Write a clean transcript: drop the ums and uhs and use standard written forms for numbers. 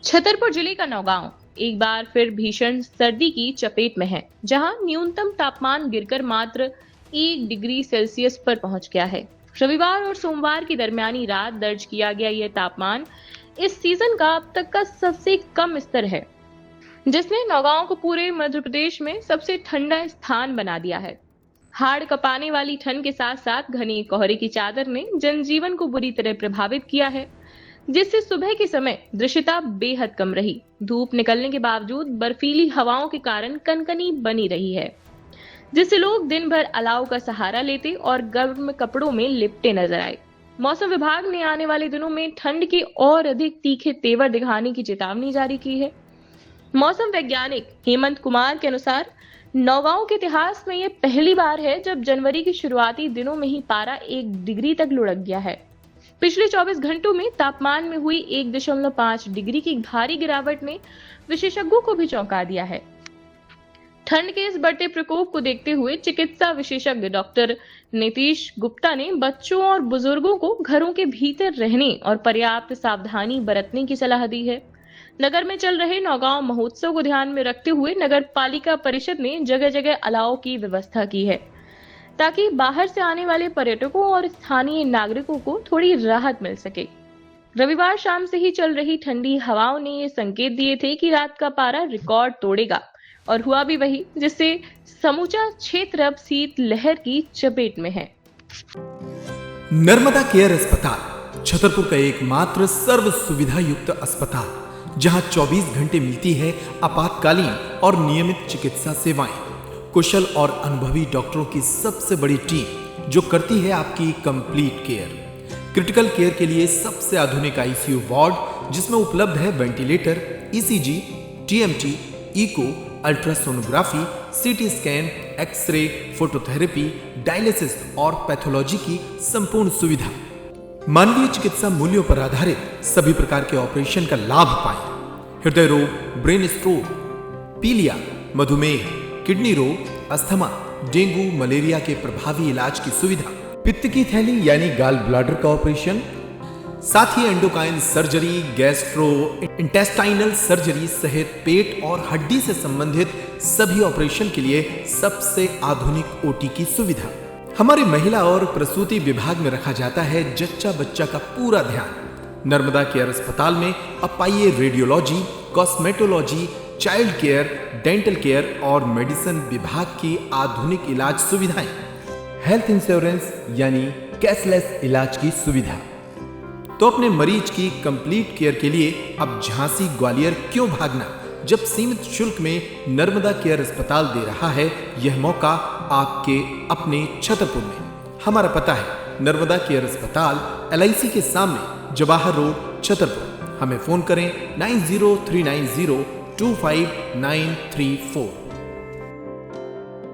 छतरपुर जिले का नौगांव एक बार फिर भीषण सर्दी की चपेट में है, जहां न्यूनतम तापमान गिरकर मात्र 1 डिग्री सेल्सियस पर पहुंच गया है। रविवार और सोमवार की दरमियानी रात दर्ज किया गया यह तापमान इस सीजन का अब तक का सबसे कम स्तर है, जिसने नौगांव को पूरे मध्य प्रदेश में सबसे ठंडा स्थान बना दिया है। हाड़ कपाने वाली ठंड के साथ साथ घने कोहरे की चादर ने जनजीवन को बुरी तरह प्रभावित किया है, जिससे सुबह के समय दृश्यता बेहद कम रही। धूप निकलने के बावजूद बर्फीली हवाओं के कारण कनकनी बनी रही है, जिससे लोग दिन भर अलाव का सहारा लेते और गर्म कपड़ों में लिपटे नजर आए। मौसम विभाग ने आने वाले दिनों में ठंड के और अधिक तीखे तेवर दिखाने की चेतावनी जारी की है। मौसम वैज्ञानिक हेमंत कुमार के अनुसार नौगांव के इतिहास में यह पहली बार है जब जनवरी के शुरुआती दिनों में ही पारा 1 डिग्री तक लुढ़क गया है। पिछले 24 घंटों में तापमान में हुई 1.5 डिग्री की भारी गिरावट ने विशेषज्ञों को भी चौंका दिया है। ठंड के इस बढ़ते प्रकोप को देखते हुए चिकित्सा विशेषज्ञ डॉक्टर नीतीश गुप्ता ने बच्चों और बुजुर्गों को घरों के भीतर रहने और पर्याप्त सावधानी बरतने की सलाह दी है। नगर में चल रहे नौगांव महोत्सव को ध्यान में रखते हुए नगर पालिका परिषद ने जगह जगह अलाव की व्यवस्था की है, ताकि बाहर से आने वाले पर्यटकों और स्थानीय नागरिकों को थोड़ी राहत मिल सके। रविवार शाम से ही चल रही ठंडी हवाओं ने ये संकेत दिए थे कि रात का पारा रिकॉर्ड तोड़ेगा, और हुआ भी वही, जिससे समूचा क्षेत्र अब शीत लहर की चपेट में है। नर्मदा केयर अस्पताल छतरपुर का एकमात्र सर्व सुविधा युक्त अस्पताल, जहां 24 घंटे मिलती है आपातकालीन और नियमित चिकित्सा सेवाएं। कुशल और अनुभवी डॉक्टरों की सबसे बड़ी टीम जो करती है आपकी कंप्लीट केयर। क्रिटिकल केयर के लिए सबसे आधुनिक आईसीयू वार्ड, जिसमें उपलब्ध है ventilator, ECG, TMT, echo, ultrasonography, CT scan, X ray, phototherapy, dialysis और पैथोलॉजी की संपूर्ण सुविधा। मानवीय चिकित्सा मूल्यों पर आधारित सभी प्रकार के ऑपरेशन का लाभ पाएं। हृदय रोग, ब्रेन स्ट्रोक, पीलिया, मधुमेह, किडनी रोग, अस्थमा, डेंगू, मलेरिया के प्रभावी इलाज की सुविधा, पित्त की थैली यानी गाल ब्लैडर का ऑपरेशन, साथ ही endocrine surgery, gastrointestinal surgery सहित पेट और हड्डी से संबंधित सभी ऑपरेशन के लिए सबसे आधुनिक ओटी की सुविधा। हमारे महिला और प्रसूति विभाग में रखा जाता है जच्चा बच्चा का पूरा ध्यान। नर्मदा केयर अस्पताल में अब पाइए radiology, cosmetology, child care, dental care और मेडिसिन विभाग की आधुनिक इलाज सुविधाएं, हेल्थ इंश्योरेंस यानी कैशलेस इलाज की सुविधा। तो अपने मरीज की कंप्लीट केयर के लिए अब झांसी ग्वालियर क्यों भागना, जब सीमित शुल्क में नर्मदा केयर अस्पताल दे रहा है यह मौका आपके अपने छतरपुर में। हमारा पता है नर्मदा केयर अस्पताल, LIC के सामने, जवाहर रोड, छतरपुर। हमें फोन करें 9039025934।